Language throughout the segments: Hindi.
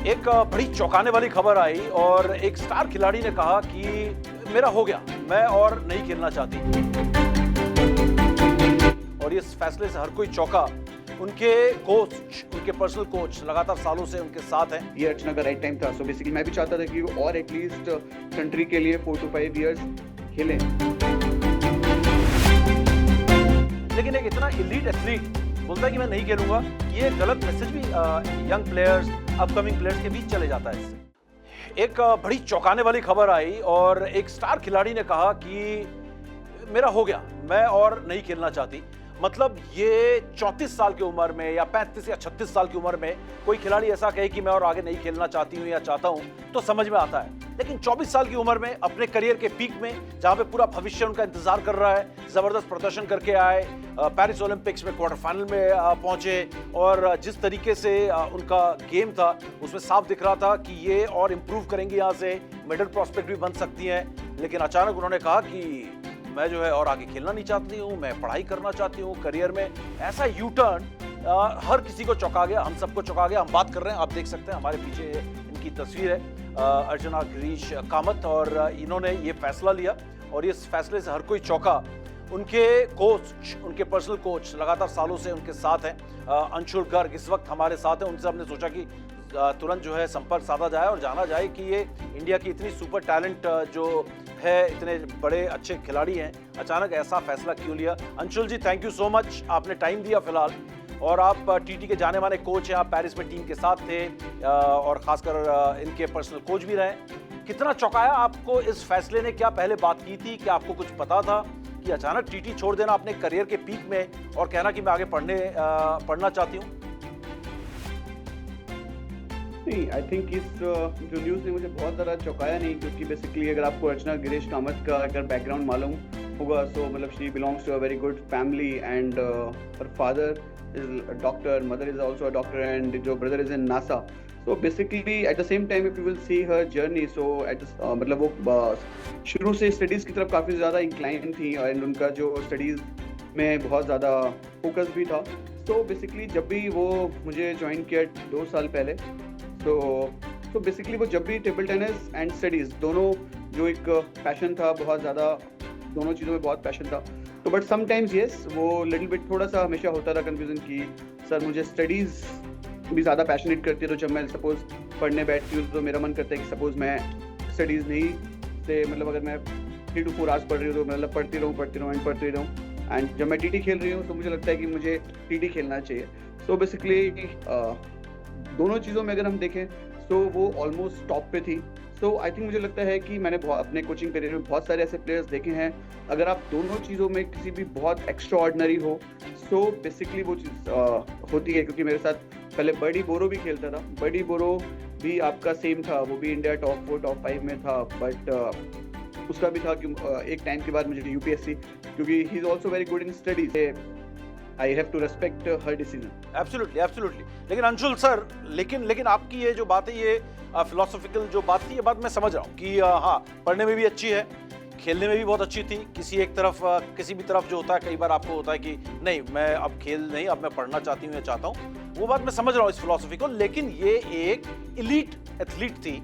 एक बड़ी चौंकाने वाली खबर आई और एक स्टार खिलाड़ी ने कहा कि मेरा हो गया, मैं और नहीं खेलना चाहती। और इस फैसले से हर कोई चौंका। उनके कोच, उनके पर्सनल कोच लगातार सालों से उनके साथ हैं। ये अर्चना का राइट टाइम था। सो बेसिकली मैं भी चाहता था कि वो और एटलीस्ट कंट्री के लिए 4 to 5 इयर्स खेलें। लेकिन एक इतना एलीट एथलीट बोलता है कि मैं नहीं खेलूंगा, ये गलत मैसेज भी यंग प्लेयर्स, अपकमिंग प्लेयर्स के बीच चले जाता है। इससे एक बड़ी चौंकाने वाली खबर आई और एक स्टार खिलाड़ी ने कहा कि मेरा हो गया, मैं और नहीं खेलना चाहती। मतलब ये 34 साल की उम्र में या 35 या 36 साल की उम्र में कोई खिलाड़ी ऐसा कहे कि मैं और आगे नहीं खेलना चाहती हूं या चाहता हूं तो समझ में आता है। लेकिन 24 साल की उम्र में अपने करियर के पीक में, जहां पे पूरा भविष्य उनका इंतजार कर रहा है, जबरदस्त प्रदर्शन करके आए, पेरिस ओलंपिक्स में क्वार्टर फाइनल में पहुंचे और जिस तरीके से उनका गेम था उसमें साफ दिख रहा था कि ये और इम्प्रूव करेंगे, यहाँ से मेडल प्रॉस्पेक्ट भी बन सकती हैं। लेकिन अचानक उन्होंने कहा कि मैं जो है और आगे खेलना नहीं चाहती हूँ, मैं पढ़ाई करना चाहती हूँ करियर में। ऐसा यू टर्न हर किसी को चौंका गया, हम सबको चौंका गया। हम बात कर रहे हैं, आप देख सकते हैं हमारे पीछे इनकी तस्वीर है, अर्चना गिरीश कामत, और इन्होंने ये फैसला लिया और इस फैसले से हर कोई चौंका। उनके कोच, उनके पर्सनल कोच लगातार सालों से उनके साथ हैं, अंशुल गर्ग इस वक्त हमारे साथ हैं। उनसे हमने सोचा कि तुरंत जो है संपर्क साधा जाए और जाना जाए कि ये इंडिया की इतनी सुपर टैलेंट जो है, इतने बड़े अच्छे खिलाड़ी हैं, अचानक ऐसा फैसला क्यों लिया। अंशुल जी, थैंक यू सो मच, आपने टाइम दिया फिलहाल। और आप टीटी के जाने माने कोच हैं, आप पेरिस में टीम के साथ थे और खासकर इनके पर्सनल कोच भी रहे। कितना चौंकाया आपको इस फैसले ने? क्या पहले बात की थी, क्या आपको कुछ पता था कि अचानक टीटी छोड़ देना अपने करियर के पीक में और कहना कि मैं आगे पढ़ना चाहती हूँ? नहीं, आई थिंक इस जो न्यूज़ ने मुझे बहुत ज़्यादा चौंकाया नहीं, क्योंकि बेसिकली अगर आपको अर्चना गिरीश कामत का अगर बैकग्राउंड मालूम होगा, सो मतलब she belongs to a very good family and her father is a doctor, mother is also a doctor and जो brother is in NASA. So basically at the same time if you will see her journey, so at मतलब वो शुरू से स्टडीज़ की तरफ काफ़ी ज़्यादा इंक्लाइन थी एंड उनका जो स्टडीज़ में बहुत ज़्यादा फोकस भी था। सो बेसिकली जब भी वो मुझे ज्वाइन किया 2 साल पहले, तो बेसिकली वो जब भी टेबल टेनिस एंड स्टडीज़ दोनों जो एक पैशन था, बहुत ज़्यादा दोनों चीज़ों में बहुत पैशन था। तो बट समटाइम्स येस, वो लिटिल बिट थोड़ा सा हमेशा होता था कंफ्यूजन कि सर मुझे स्टडीज़ भी ज़्यादा पैशनेट करती है, तो जब मैं सपोज़ पढ़ने बैठती हूँ तो मेरा मन करता है कि सपोज़ मैं स्टडीज़ नहीं से मतलब अगर मैं 3 to 4 आवर्स पढ़ रही हूँ तो मतलब पढ़ती रहूँ एंड जब मैं टीटी खेल रही हूँ तो मुझे लगता है कि मुझे टीटी खेलना चाहिए। सो बेसिकली दोनों चीज़ों में अगर हम देखें तो वो ऑलमोस्ट टॉप पे थी। सो आई थिंक मुझे लगता है कि मैंने अपने कोचिंग करियर में बहुत सारे ऐसे प्लेयर्स देखे हैं, अगर आप दोनों चीज़ों में किसी भी बहुत एक्स्ट्रा ऑर्डिनरी हो, सो बेसिकली वो चीज़ होती है। क्योंकि मेरे साथ पहले बर्डी बोरो भी खेलता था, बर्डी बोरो भी आपका सेम था, वो भी इंडिया टॉप 4 टॉप 5 में था, बट उसका भी था कि एक टाइम के बाद मुझे यूपीएससी, क्योंकि he is also very good in studies, I have to respect her decision. Absolutely, absolutely. लेकिन अंशुल सर, लेकिन आपकी ये जो बात है, ये फिलोसॉफिकल जो बात थी, ये बात मैं समझ रहा हूँ कि हाँ, पढ़ने में भी अच्छी है, खेलने में भी बहुत अच्छी थी। किसी भी तरफ जो होता है, कई बार आपको होता है कि नहीं, मैं अब खेल नहीं, अब मैं पढ़ना चाहती हूँ या चाहता हूँ, वो बात मैं समझ रहा हूँ इस फिलोसफी को। लेकिन ये एक एलीट एथलीट थी,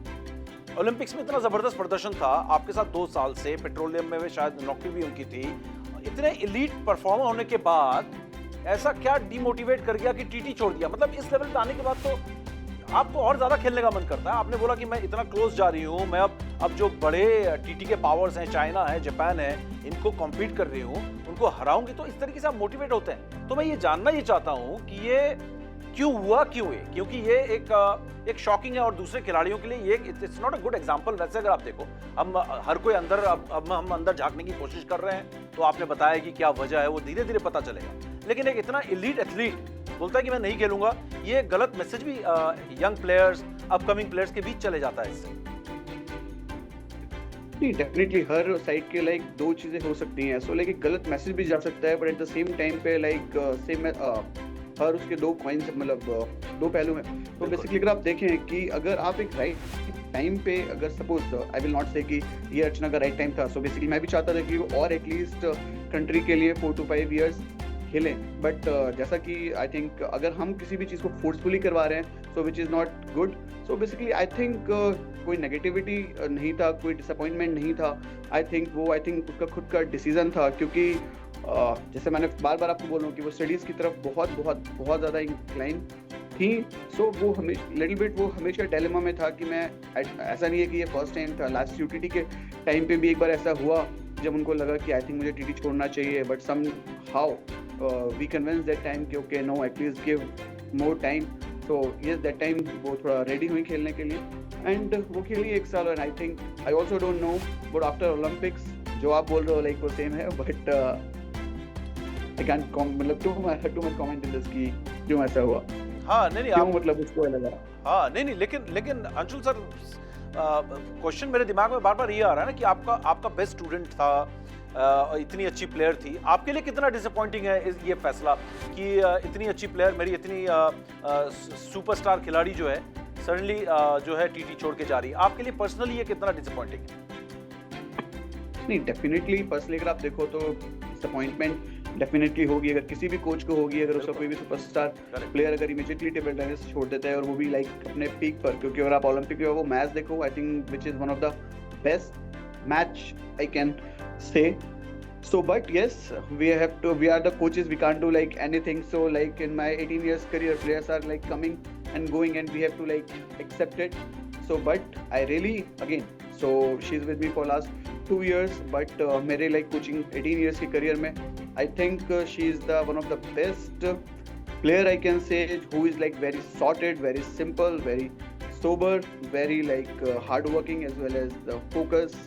ओलंपिक्स में इतना जबरदस्त प्रदर्शन था, आपके साथ 2 साल से पेट्रोलियम में शायद नौकरी भी उनकी थी। इतने एलीट परफॉर्मर होने के बाद ऐसा क्या डिमोटिवेट कर गया कि टीटी छोड़ दिया? मतलब इस लेवल पे आने के बाद तो आपको और ज्यादा खेलने का मन करता है। आपने बोला कि मैं इतना क्लोज जा रही हूँ, मैं अब जो बड़े टीटी के पावर्स हैं, चाइना है, जापान है, इनको कॉम्पीट कर रही हूँ, उनको हराऊंगी, तो इस तरीके से आप मोटिवेट होते हैं। तो मैं ये जानना ये चाहता हूँ कि ये क्यों हुआ, क्यों है? क्योंकि ये एक शॉकिंग है और दूसरे खिलाड़ियों के लिए ये it's not a good example. वैसे अगर आप देखो, हम हर कोई अंदर, अब हम अंदर झांकने की कोशिश कर रहे हैं, तो आपने बताया कि क्या वजह है, वो धीरे धीरे पता चलेगा। लेकिन एक इतना एलीट एथलीट बोलता है कि मैं नहीं खेलूंगा, ये गलत मैसेज भी यंग प्लेयर्स, अपकमिंग प्लेयर्स के बीच चले जाता है इससे। नहीं, डेफिनेटली हर साइड के लाइक 2 चीज़ें हो सकती हैं। सो लाइक एक गलत मैसेज भी जा सकता है, but at the same time पे लाइक सेम हर उसके 2 कॉइन्स, मतलब 2 पहलू हैं। तो बेसिकली अगर आप देखें कि अगर आप एक राइट टाइम पे, अगर सपोज आई विल नॉट से कि ये अर्चना का राइट टाइम था, सो बेसिकली मैं भी चाहता था कि वो और एटलीस्ट कंट्री के लिए 4 to 5 इयर्स खेलें। बट जैसा कि आई थिंक अगर हम किसी भी चीज़ को फोर्सफुली करवा रहे हैं, so which is not good. So basically I think कोई नेगेटिविटी नहीं था, कोई डिसअपॉइंटमेंट नहीं था. आई थिंक उसका खुद का डिसीजन था, क्योंकि जैसे मैंने बार बार आपको बोल रहा हूँ कि वो स्टडीज़ की तरफ बहुत बहुत बहुत ज़्यादा इंक्लाइन थी. सो वो हमेशा डायलेमा में था कि मैं, ऐसा नहीं है कि ये फर्स्ट टाइम था, लास्ट यूटीटी के टाइम पे भी एक बार ऐसा हुआ जब उनको लगा कि आई थिंक मुझे टीटी छोड़ना चाहिए, but somehow we convince that time कि okay no, at least give more time. So yes, that time वो थोड़ा रेडी हुई खेलने के लिए, एंड वो खेली 1 साल. And I also don't know but after Olympics जो आप बोल रहे हो लाइक वो सेम है, बट आई कैंट मतलब too much comment in this कि क्यों ऐसा हुआ. हाँ नहीं क्यों मतलब उसको लगा. हाँ नहीं लेकिन अंशुल सर, क्वेश्चन मेरे दिमाग में बार बार ये आ रहा है ना कि आपका बेस्ट स्टूडेंट था, इतनी अच्छी प्लेयर थी. आपके लिए कितना डिसअपॉइंटिंग है ये फैसला कि इतनी अच्छी प्लेयर, मेरी इतनी सुपरस्टार खिलाड़ी जो है सडनली जो है टीटी छोड़ के जा रही है. आपके लिए पर्सनली ये कितना डिसअपॉइंटिंग है? नहीं, डेफिनेटली पर्सनली अगर आप देखो तो डिसअपॉइंटमेंट डेफिनेटली होगी. अगर किसी भी कोच को होगी, अगर उसका कोई भी सुपरस्टार प्लेयर अगर इमीडिएटली टेबल टेनिस छोड़ देता है और वो भी लाइक अपने पीक पर, क्योंकि अगर आप ओलंपिक में वो मैच देखो, I think which is one of the best match I can से. So but yes, we are the coaches, we can't do like anything. So like in my 18 years career, players are like coming and going and we have to like accept it. So but I really, again, so she's with me for last 2 years, but मेरे like coaching 18 years के career में I think she is the one of the best player I can say, who is like very sorted, very simple, very sober, very like hardworking as well as the focus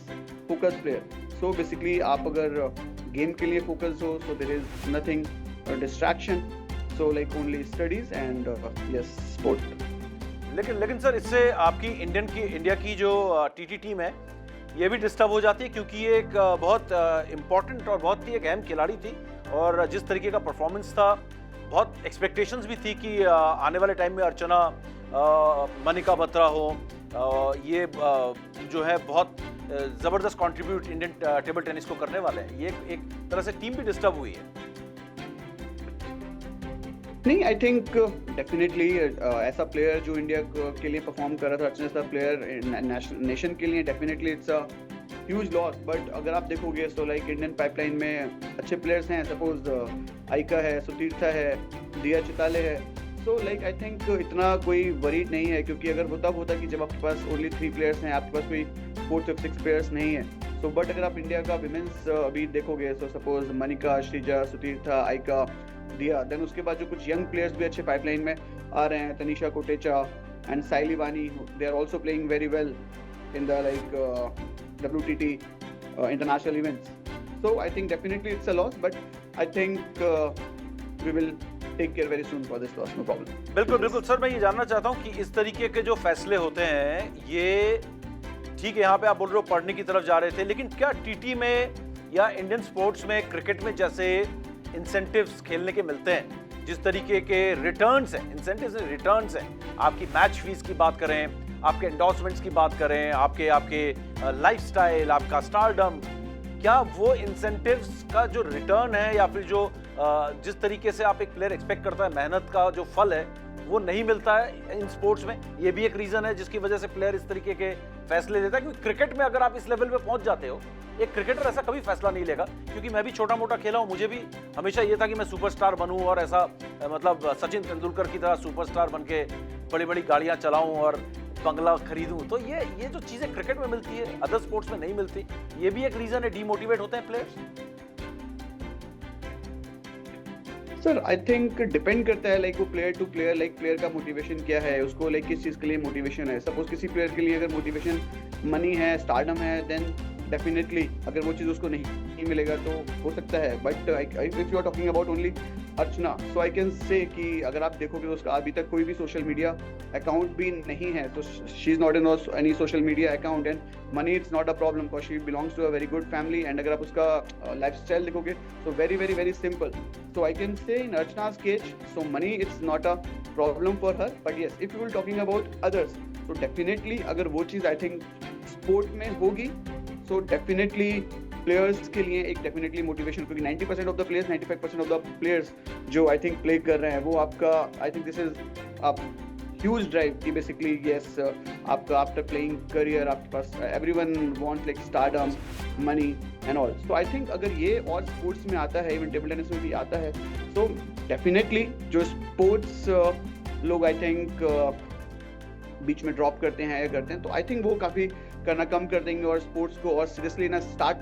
player. So basically आप अगर गेम के लिए फोकस हो, so there is nothing distraction, so like only studies and yes, sport. लेकिन सर, इससे आपकी इंडिया की जो टीटी टीम है ये भी डिस्टर्ब हो जाती है, क्योंकि ये एक बहुत इम्पोर्टेंट और बहुत ही एक अहम खिलाड़ी थी, और जिस तरीके का परफॉर्मेंस था, बहुत एक्सपेक्टेशंस भी थी कि आने वाले टाइम में अर्चना, मनिका बत्रा हो, ये जो है बहुत ज़बरदस्त कंट्रीब्यूट इंडियन टेबल टेनिस को करने वाले हैं. ये एक तरह से टीम भी डिस्टर्ब हुई है. नहीं, आई थिंक डेफिनेटली ऐसा प्लेयर जो इंडिया के लिए परफॉर्म कर रहा था, अर्चना जैसा प्लेयर नेशन के लिए, definitely it's a huge loss. But अगर आप देखोगे तो लाइक इंडियन पाइपलाइन में अच्छे प्लेयर्स हैं, सपोज आइका है, सुतीर्था है, दिया चिताले है. सो लाइक आई थिंक इतना कोई वरीड नहीं है, क्योंकि अगर वो तब होता कि जब आपके पास ओनली 3 प्लेयर्स हैं, आपके पास कोई 4th or 6th प्लेयर्स नहीं है. सो बट अगर आप इंडिया का विमेंस अभी देखोगे, सो सपोज मनिका, श्रीजा, सुतीर्था, आइका, दिया, देन उसके बाद जो कुछ यंग प्लेयर्स भी अच्छे पाइपलाइन में आ रहे हैं, Tanisha Kotecha and Sayali Wani, they are also playing very well in the like WTT international events. So I think definitely it's a loss, but I think we will take care very soon for this loss, no problem. बिल्कुल सर, मैं ये जानना चाहता हूँ कि इस तरीके के जो फैसले होते हैं, ये ठीक है, यहाँ पे आप बोल रहे हो पढ़ने की तरफ जा रहे थे, लेकिन क्या टीटी में या इंडियन स्पोर्ट्स में, क्रिकेट में जैसे इंसेंटिव्स खेलने के मिलते हैं, जिस तरीके के रिटर्न्स हैं, इंसेंटिव्स हैं, रिटर्न्स हैं, आपकी मैच फीस की बात करें, आपके एंडोर्समेंट्स की बात करें, आपके लाइफस्टाइल, आपका स्टारडम, क्या वो इंसेंटिव्स का जो रिटर्न है, या फिर जो जिस तरीके से आप एक प्लेयर एक्सपेक्ट करता है, मेहनत का जो फल है, वो नहीं मिलता है इन स्पोर्ट्स में? ये भी एक रीजन है जिसकी वजह से प्लेयर इस तरीके के फैसले लेता है. क्योंकि क्रिकेट में अगर आप इस लेवल पे पहुंच जाते हो, एक क्रिकेटर ऐसा कभी फैसला नहीं लेगा. क्योंकि मैं भी छोटा मोटा खेला हूं, मुझे भी हमेशा ये था कि मैं सुपरस्टार बनूं, और ऐसा मतलब सचिन तेंदुलकर की तरह सुपरस्टार बन के बड़ी बड़ी गाड़ियां चलाऊं और बंगला खरीदूं. तो ये जो चीजें क्रिकेट में मिलती है, अदर स्पोर्ट्स में नहीं मिलती. ये भी एक रीजन है, डीमोटिवेट होते हैं players. Sir I think depend करता है लाइक वो player to player, like player का मोटिवेशन क्या है, उसको लाइक किस चीज़ के लिए मोटिवेशन है. सपोज किसी प्लेयर के लिए अगर मोटिवेशन मनी है, स्टारडम है, देन डेफिनेटली अगर वो चीज़ उसको नहीं मिलेगा तो हो सकता है. But if you are talking about only Archana, so I can say कि अगर आप देखोगे तो उसका अभी तक कोई भी सोशल मीडिया अकाउंट भी नहीं है. तो she is not in any social media account, and money it's not a problem because she belongs to a very good family. And अगर आप उसका लाइफस्टाइल देखोगे तो very very very simple. So I can say in अर्चना's case, so money it's not a problem for her. But yes, if you were talking about others, so definitely अगर वो चीज़ I think स्पोर्ट में होगी, so definitely प्लेयर्स के लिए एक डेफिनेटली मोटिवेशन, क्योंकि 90% of the players, 95% of the players जो आई थिंक प्ले कर रहे हैं, वो आपका I think this is huge drive कि बेसिकली यस आपका आफ्टर प्लेइंग करियर आपके पास everyone wants like stardom money and all. So I think अगर ये और स्पोर्ट्स में आता है, इवन टेबल टेनिस में भी आता है, तो डेफिनेटली जो स्पोर्ट्स लोग आई थिंक बीच में ड्रॉप करते हैं या करते हैं, तो आई थिंक वो काफ़ी करना कम कर देंगे और स्पोर्ट्स को और सीरियसली ना स्टार्ट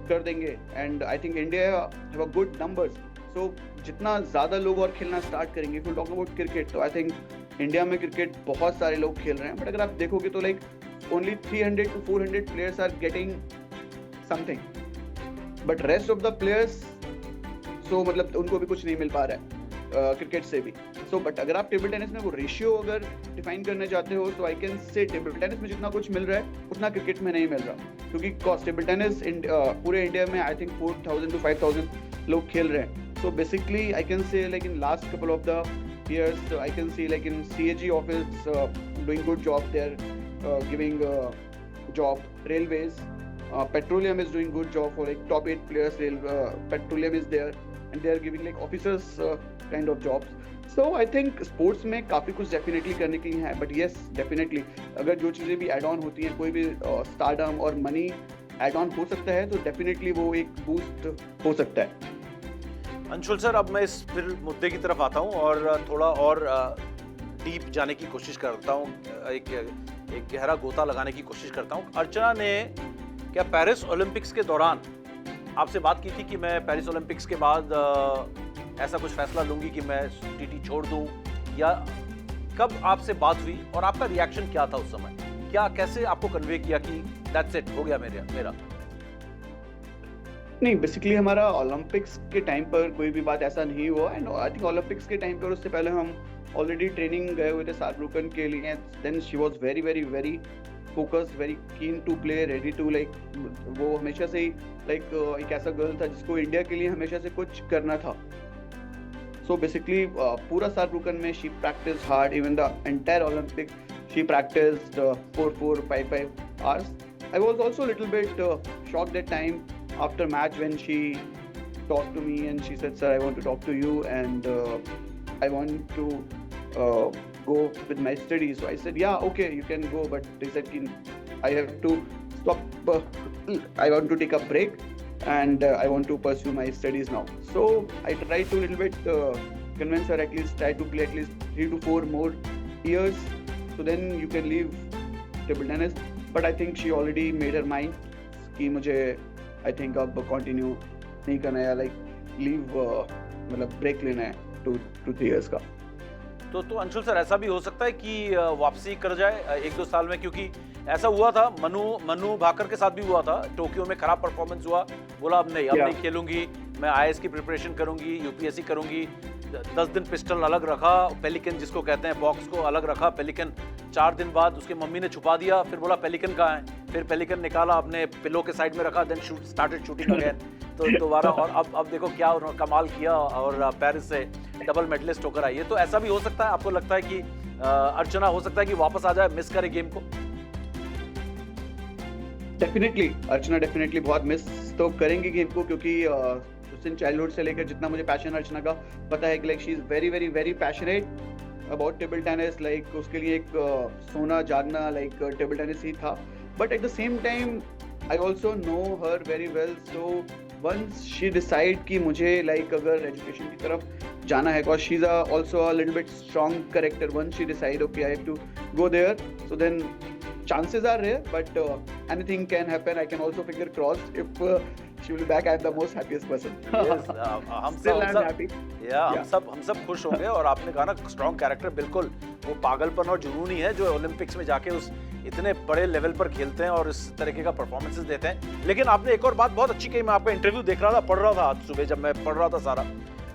कर देंगे. And I think India have a good numbers. So जितना ज़्यादा लोग और खेलना स्टार्ट करेंगे, if you talk about cricket, तो आई थिंक इंडिया में क्रिकेट बहुत सारे लोग खेल रहे हैं. बट अगर आप देखोगे तो like only 300 to 400 players are getting something, but rest of the players so मतलब उनको भी कुछ नहीं मिल पा रहा है क्रिकेट से भी. सो बट अगर आप टेबल टेनिस में वो रेशियो अगर डिफाइन करना चाहते हो, तो आई कैन से टेबल टेनिस में जितना कुछ मिल रहा है उतना क्रिकेट में नहीं मिल रहा, क्योंकि कॉस्ट टेबल टेनिस पूरे इंडिया में आई थिंक 4,000 to 5,000 लोग खेल रहे हैं. So basically I can say like in last couple of the years I can see like in CAG office doing good job there, giving job. Railways, petroleum is doing good job for like top 8 players. Petroleum is there and they are giving like officers kind of jobs. So I think sports में काफ़ी कुछ definitely करने के लिए है, but yes definitely अगर जो चीज़ें भी add on होती हैं, कोई भी stardom और money add on हो सकता है, तो definitely वो एक boost हो सकता है. अंशुल सर, अब मैं इस फिर मुद्दे की तरफ आता हूँ और थोड़ा और डीप जाने की कोशिश करता हूँ, एक गहरा गोता लगाने की कोशिश करता हूँ. अर्चना ने क्या पेरिस ओलंपिक्स के दौरान आपसे बात की थी कि मैं पेरिस ओलंपिक्स के बाद ऐसा कुछ फैसला लूंगी कि मैं टीटी छोड़ दूं, या कब आपसे बात हुई और आपका रिएक्शन क्या था उस समय? क्या कैसे आपको कन्वे किया कि दैट्स इट, हो गया मेरा? नहीं, बेसिकली हमारा ओलंपिक्स के टाइम पर कोई भी बात ऐसा नहीं हुआ. एंड आई थिंक ओलंपिक्स के टाइम पर उससे पहले हम ऑलरेडी ट्रेनिंग गए हुए थे सार्ब्रुकन के लिए. Then she was very very very focused, very keen to play, ready to like, वो हमेशा से ही लाइक एक ऐसा गर्ल था जिसको इंडिया के लिए हमेशा से कुछ करना था. सो बेसिकली पूरा सार्ब्रुकन में she practice hard. Even the entire Olympic she practised 4-5 hours. I was also a little bit shocked that time after match when she talked to me and she said, sir, I want to talk to you and I want to go with my studies. So I said, yeah, okay, you can go, but they said I have to stop, I want to take a break and I want to pursue my studies now. So I tried to little bit convince her, at least try to play at least 3 to 4 more years, so then you can leave table tennis. But I think she already made her mind कि मुझे I think अब कंटिन्यू नहीं करना है, लाइक लीव मतलब ब्रेक लेना है 2 to 3 years का. तो अंशुल सर, ऐसा भी हो सकता है कि वापसी कर जाए 1-2 साल में, क्योंकि ऐसा हुआ था मनु भाकर के साथ भी हुआ था. टोक्यो में खराब परफॉर्मेंस हुआ, बोला अब नहीं खेलूंगी, मैं IAS की प्रिपरेशन करूंगी, UPSC करूंगी. 10 दिन पिस्टल अलग रखा, पेलिकन जिसको कहते हैं बॉक्स को अलग रखा. पेलिकन 4 दिन बाद उसके मम्मी ने छुपा दिया, फिर बोला पेलिकन कहाँ है, फिर पेलिकन निकाला अपने पिलो के साइड में रखा, देन स्टार्टेड शूटिंग अगेन. तो दोबारा और अब देखो क्या उन्होंने कमाल किया और पेरिस से डबल मेडलिस्ट होकर आई है. तो ऐसा भी हो सकता है, आपको लगता है कि अर्चना हो सकता है कि वापस आ जाए, मिस करे गेम को? डेफिनेटली अर्चना डेफिनेटली बहुत मिस तो करेंगी गेम को, क्योंकि चाइल्डहुड से लेकर जितना मुझे पैशन अर्चना का पता है कि like she is very very very passionate about table tennis. Like उसके लिए एक सोना जागना लाइक टेबल टेनिस ही था. But at the same time I also know her very well. So once she decide कि मुझे लाइक अगर एजुकेशन की तरफ जाना है, because she is also a little bit strong character. Once she decide okay I have to go there, so then chances are rare, but anything can happen. I can also finger crossed if she will be back. I am the most happiest person. Yes, I'm happy. हम सब खुश होंगे. और आपने कहा ना स्ट्रॉन्ग कैरेक्टर, बिल्कुल वो पागलपन और जुनून ही है जो ओलंपिक्स में जाके उस इतने बड़े लेवल पर खेलते हैं और इस तरीके का परफॉर्मेंसेस देते हैं. लेकिन आपने एक और बात बहुत अच्छी कही. मैं आपका इंटरव्यू देख रहा था, पढ़ रहा था आज सुबह जब मैं पढ़ रहा था सारा,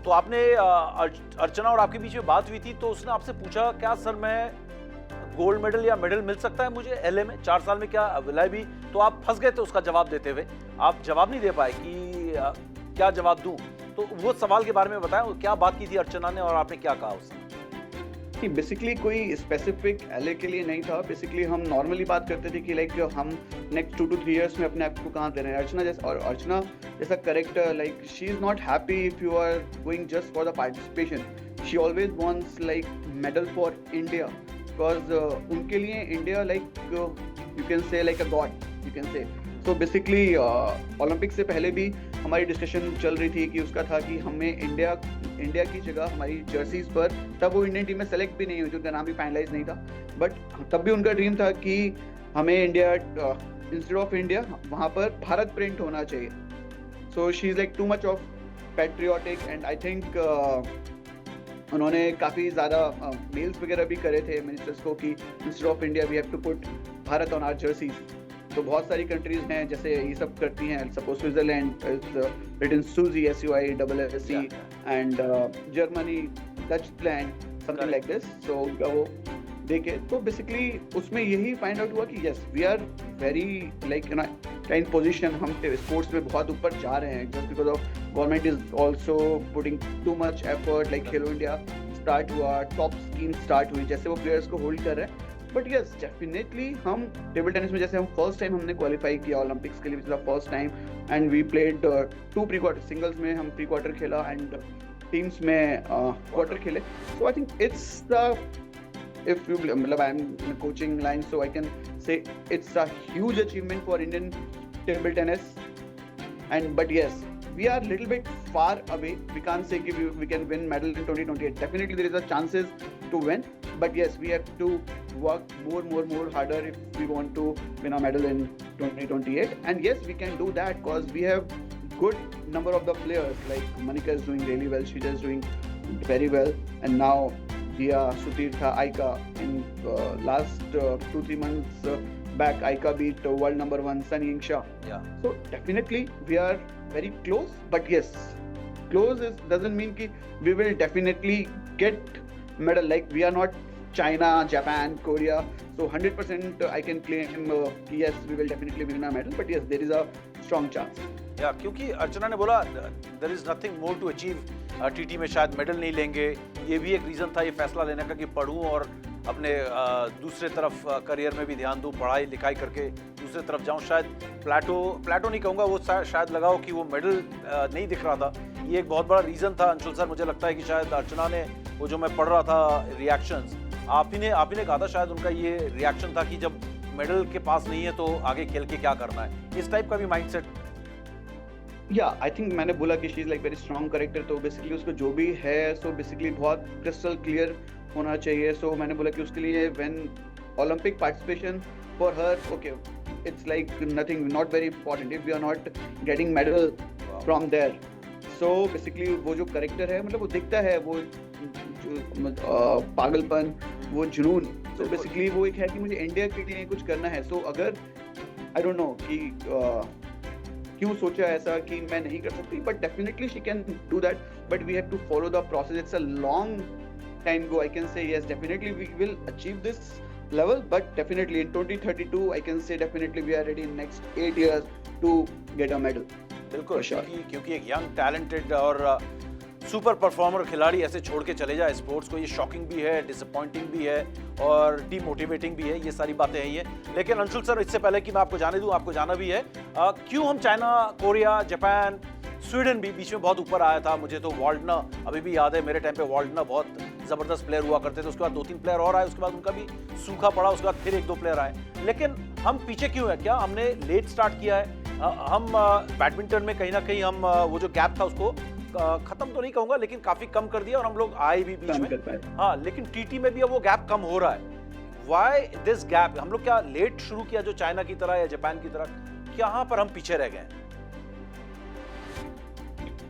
तो आपने अर्चना और आपके बीच में बात हुई थी, तो उसने आपसे पूछा क्या सर मैं गोल्ड मेडल या मेडल मिल सकता है मुझे LA में 4 साल में, क्या विल भी? तो आप फंस गए थे उसका जवाब देते हुए, आप जवाब नहीं दे पाए कि क्या जवाब दूं. तो वो सवाल के बारे में बताएं, क्या बात की थी अर्चना ने और आपने क्या कहा उससे? बेसिकली कोई स्पेसिफिक LA के लिए नहीं था. बेसिकली हम नॉर्मली बात करते थे कि लाइक हम नेक्स्ट 2 to 3 years में अपने आप को कहाँ दे रहे हैं. अर्चना जैसा character, like she is not happy if you are going just for the participation. She always wants like medal for India. Because उनके लिए India like you can say like a god, you can say. So basically Olympic से पहले भी हमारी डिस्कशन चल रही थी कि उसका था कि हमें इंडिया की जगह हमारी जर्सीज पर, तब वो इंडियन टीम में सेलेक्ट भी नहीं हुई, उनका नाम भी फाइनलाइज नहीं था, बट तब भी उनका ड्रीम था कि हमें इंडिया इंस्टेड ऑफ इंडिया वहाँ पर भारत प्रिंट होना चाहिए। So she is like too much of patriotic and I think उन्होंने काफ़ी ज़्यादा मेल्स वगैरह भी करे थे मिनिस्टर्स को कि instead of India we have to put Bharat on our jerseys. तो बहुत सारी कंट्रीज हैं जैसे ये सब करती हैं, सपोज स्विट्जरलैंड रिटन सूजी SUI and Germany, Deutschland, something like this. सो उनका वो देखे तो बेसिकली उसमें यही फाइंड आउट हुआ कि yes we are very like in position, हम स्पोर्ट्स में बहुत ऊपर जा रहे हैं just because of government is also putting too much effort. Like Khelo India start हुआ, टॉप स्कीम स्टार्ट हुई, जैसे वो प्लेयर्स को होल्ड कर रहे हैं। बट यस डेफिनेटली हम टेबल टेनिस में जैसे हम फर्स्ट टाइम हमने क्वालिफाई किया ओलंपिक्स के लिए, first time, and we played 2 pre quarter, singles में हम प्री क्वार्टर खेला एंड टीम्स में क्वार्टर खेले। So I think it's the if you मतलब I am in a coaching line, so I can say it's a huge achievement for Indian table tennis, and but yes we are little bit far away. We can't say कि we can win medal in 2028. Definitely there is a chances to win, but yes we have to work more harder if we want to win a medal in 2028. And yes we can do that because we have good number of the players, like Manika is doing really well, Shreya is doing very well, and now Dia, Sutirtha, Aika in last 2-3 months back, Aika beat world number 1 Sun Ying-sha. Yeah. So definitely we are very close, but yes, close doesn't mean ki we will definitely get medal. Like we are not China, Japan, Korea. So 100% I can claim yes we will definitely win a medal, but yes there is a strong chance. या क्योंकि अर्चना ने बोला there is nothing more to achieve, TT में शायद मेडल नहीं लेंगे, ये भी एक रीज़न था ये फैसला लेने का कि पढ़ूं और अपने दूसरे तरफ करियर में भी ध्यान दूं, पढ़ाई लिखाई करके दूसरे तरफ जाऊं। शायद प्लेटो नहीं कहूँगा, वो शायद लगाओ कि वो मेडल नहीं दिख रहा था, ये एक बहुत बड़ा रीज़न था। अंशुल सर मुझे लगता है कि शायद अर्चना ने वो जो मैं पढ़ रहा था रिएक्शंस, आप ही ने कहा था शायद उनका ये रिएक्शन था कि जब मेडल के पास नहीं है तो आगे खेल के क्या करना है, इस टाइप का भी माइंडसेट। आई थिंक मैंने बोला कि she is like very strong character, तो बेसिकली उसको जो भी है सो बेसिकली बहुत क्रिस्टल क्लियर होना चाहिए। सो मैंने बोला कि उसके लिए when Olympic participation for her okay it's like nothing, not very important if we are not getting medal from there. So basically वो जो करेक्टर है मतलब वो दिखता है, वो पागलपन, वो जुनून, तो बेसिकली वो एक है कि मुझे इंडिया के लिए कुछ करना है। सो अगर आई डोंट नो कि क्यों सोचा ऐसा कि मैं नहीं कर सकती, but definitely she can do that, but we have to follow the process, it's a long time go. I can say yes definitely we will achieve this level, but definitely in 2032 I can say definitely we are ready in next 8 years to get a medal. बिल्कुल, क्योंकि एक यंग टैलेंटेड और सुपर परफॉर्मर खिलाड़ी ऐसे छोड़ के चले जाए स्पोर्ट्स को, ये शॉकिंग भी है, डिसअपॉइंटिंग भी है और डीमोटिवेटिंग भी है, ये सारी बातें हैं ये। लेकिन अंशुल सर इससे पहले कि मैं आपको जाने दूं, आपको जाना भी है क्यों हम चाइना, कोरिया, जापान, स्वीडन भी बीच में बहुत ऊपर आया था। मुझे तो वाल्डना अभी भी याद है, मेरे टाइम पे वाल्डना बहुत ज़बरदस्त प्लेयर हुआ करते थे, उसके बाद 2-3 प्लेयर और आए, उसके बाद उनका भी सूखा पड़ा, उसके बाद फिर 1-2 प्लेयर आए। लेकिन हम पीछे क्यों है? क्या हमने लेट स्टार्ट किया है? हम बैडमिंटन में कहीं ना कहीं हम वो जो गैप था उसको खत्म तो नहीं कहूंगा लेकिन काफी कम कर दिया और हम लोग आए भी बीच में। हाँ, लेकिन टीटी में भी अब वो गैप कम हो रहा है। Why this gap? हम लोग क्या लेट शुरू किया जो चाइना की तरह या जापान की तरह? यहाँ पर हम पीछे रह गए?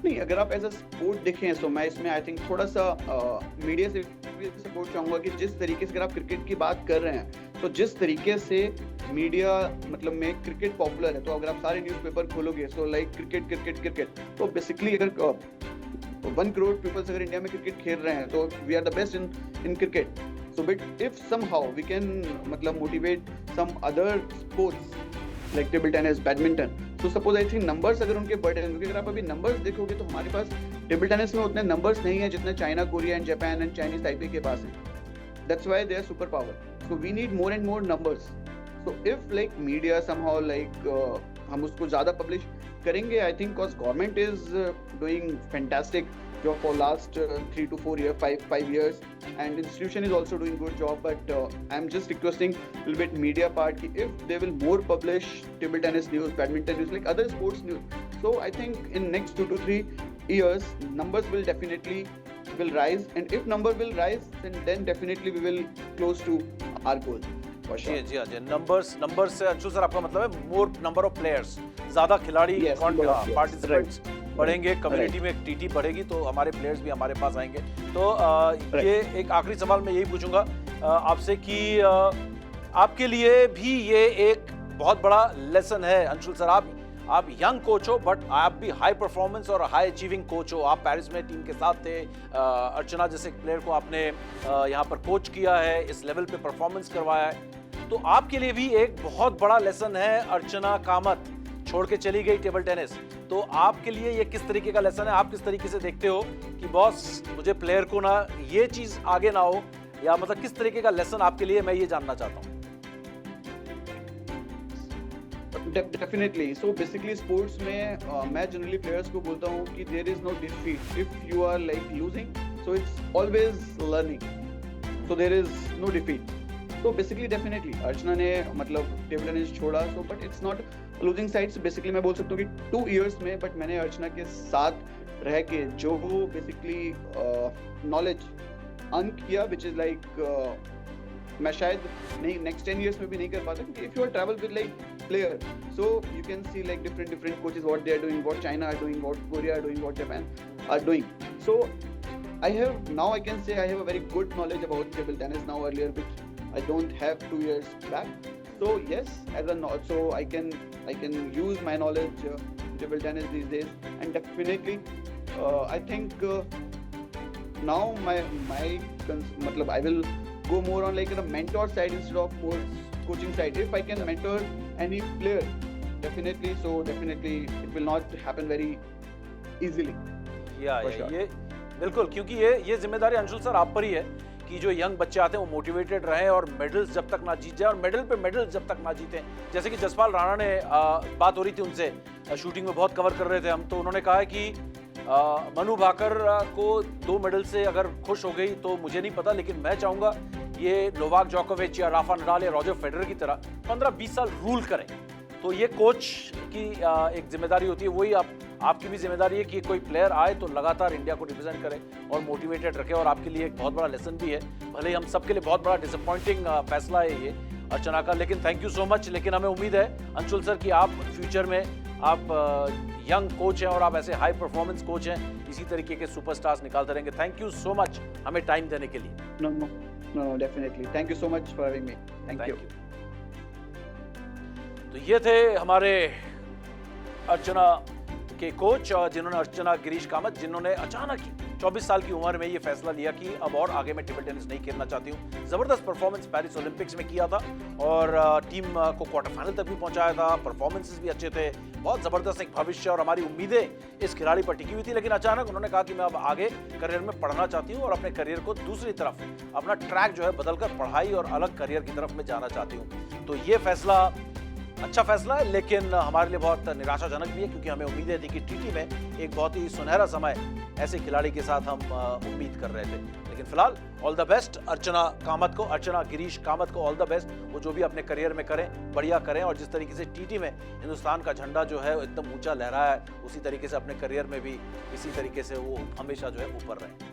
नहीं, अगर आप एज अ स्पोर्ट देखें तो मैं इसमें आई थिंक थोड़ा सा मीडिया से सपोर्ट चाहूंगा कि जिस तरीके से अगर आप क्रिकेट की बात कर रहे हैं तो जिस तरीके से मीडिया मतलब में क्रिकेट पॉपुलर है, तो अगर आप सारे न्यूज़पेपर खोलोगे सो लाइक क्रिकेट, तो बेसिकली अगर 1 करोड़ पीपल्स अगर इंडिया में क्रिकेट खेल रहे हैं तो we are the best in cricket. So but if somehow we can मतलब motivate some other sports like table tennis, badminton, तो सपोज आई थिंक नंबर्स अगर उनके बढ़े, क्योंकि अगर आप अभी नंबर्स देखोगे तो हमारे पास टेबल टेनिस में उतने नंबर्स नहीं है जितने China, Korea and Japan and Chinese Taipei के पास हैं। That's why they are super power, so we need more and more numbers. So if like media somehow like हम उसको ज़्यादा पब्लिश करेंगे, I think because government is doing fantastic job for last 3 to 4 years, 5 years, and institution is also doing good job. But I'm just requesting a little bit media part ki if they will more publish table tennis news, badminton news, like other sports news. So I think in next 2 to 3 years, numbers will definitely will rise, and if number will rise, then definitely we will close to our goal. For जी sure. जी हाँ जी, नंबर्स से अंशुल सर आपका मतलब है मोर नंबर ऑफ प्लेयर्स, ज्यादा खिलाड़ी Yes, number of players. Participants Right. बढ़ेंगे, कम्युनिटी Right. में एक टीटी बढ़ेगी तो हमारे प्लेयर्स भी हमारे पास आएंगे। तो Right. ये एक आखिरी सवाल मैं यही पूछूंगा आपसे कि आपके लिए भी ये एक बहुत बड़ा लेसन है अंशुल सर। आप यंग कोच हो बट आप भी हाई परफॉर्मेंस और हाई अचीविंग कोच हो। आप पेरिस में टीम के साथ थे, अर्चना जैसे प्लेयर को आपने यहाँ पर कोच किया है, इस लेवल पे परफॉर्मेंस करवाया है। तो आपके लिए भी एक बहुत बड़ा लेसन है। अर्चना कामत छोड़ के चली गई टेबल टेनिस, तो आपके लिए ये किस तरीके का लेसन है? आप किस तरीके से देखते हो कि बॉस मुझे प्लेयर को ना ये चीज आगे ना हो, या मतलब किस तरीके का लेसन आपके लिए, मैं ये जानना चाहता हूँ। Definitely. So basically sports में मैं generally players को बोलता हूँ कि there is no defeat if you are like losing. So it's always learning. So there is no defeat. So basically definitely अर्चना ने मतलब टेबल टेनिस छोड़ा, so but it's not losing side. So basically मैं बोल सकता हूँ कि 2 years में but मैंने अर्चना के साथ रह के जो वो basically knowledge earn किया, which is like मैं शायद नहीं नेक्स्ट 10 years में भी नहीं कर पाता, क्योंकि if you are travel with like player, so you can see like different coaches what they are doing, what China are doing, what Korea are doing, what Japan are doing. So I can say I have a very good knowledge about table tennis now, earlier which I don't have 2 years back. So yes, so I can use my knowledge table tennis these days, and definitely I think now my matlab I will go more on like the mentor side instead of more coaching side. If I can mentor any player, definitely it will not happen very easily. For sure. ये बिल्कुल, क्योंकि ये जिम्मेदारी अंशुल सर आप पर ही है कि जो यंग बच्चे आते हैं वो मोटिवेटेड रहें और मेडल्स जब तक ना जीत जाए, और मेडल पे मेडल जब तक ना जीतें। जैसे कि जसपाल राणा ने बात हो रही थी उनसे, शूटिंग में बहुत कवर कर रहे थे हम, तो उन्होंने कहा है कि मनु भाकर को 2 मेडल से अगर खुश हो गई तो मुझे नहीं पता, लेकिन मैं चाहूंगा ये नोवाक जोकोविच या राफा नडाल या रॉजर फेडरर की तरह 15-20 साल रूल करें। तो ये कोच की एक जिम्मेदारी होती है, वही आपकी भी जिम्मेदारी है कि कोई प्लेयर आए तो लगातार इंडिया को रिप्रेजेंट करे और मोटिवेटेड रखे, और आपके लिए एक बहुत बड़ा लेसन भी है। भले ही हम सबके लिए बहुत बड़ा डिसअपॉइंटिंग फैसला है ये अर्चना का, लेकिन थैंक यू सो मच। लेकिन हमें उम्मीद है अंशुल सर कि आप फ्यूचर में आप यंग कोच हैं और आप ऐसे हाई परफॉर्मेंस कोच हैं, इसी तरीके के सुपरस्टार्स निकालते रहेंगे। थैंक यू सो मच हमें टाइम देने के लिए। No, definitely. Thank you so much for having me. Thank you. तो ये थे हमारे अर्चना के कोच, जिन्होंने अर्चना गिरीश कामत, जिन्होंने अचानक ही 24 साल की उम्र में ये फैसला लिया कि अब और आगे मैं टेबल टेनिस नहीं खेलना चाहती हूँ। जबरदस्त परफॉर्मेंस पेरिस ओलंपिक्स में किया था और टीम को क्वार्टर फाइनल तक भी पहुंचाया था, परफॉर्मेंसेस भी अच्छे थे, बहुत जबरदस्त एक भविष्य और हमारी उम्मीदें इस खिलाड़ी पर टिकी हुई थी। लेकिन अचानक उन्होंने कहा कि मैं अब आगे करियर में पढ़ना चाहती हूँ और अपने करियर को दूसरी तरफ, अपना ट्रैक जो है बदलकर पढ़ाई और अलग करियर की तरफ मैं जाना चाहती हूँ। तो ये फैसला अच्छा फैसला है, लेकिन हमारे लिए बहुत निराशाजनक भी है, क्योंकि हमें उम्मीदें थी कि टीटी में एक बहुत ही सुनहरा समय ऐसे खिलाड़ी के साथ हम उम्मीद कर रहे थे। लेकिन फिलहाल ऑल द बेस्ट अर्चना कामत को, अर्चना गिरीश कामत को ऑल द बेस्ट। वो जो भी अपने करियर में करें, बढ़िया करें, और जिस तरीके से टीटी में हिंदुस्तान का झंडा जो है एकदम ऊंचा लहराया है, उसी तरीके से अपने करियर में भी इसी तरीके से वो हमेशा जो है ऊपर रहें।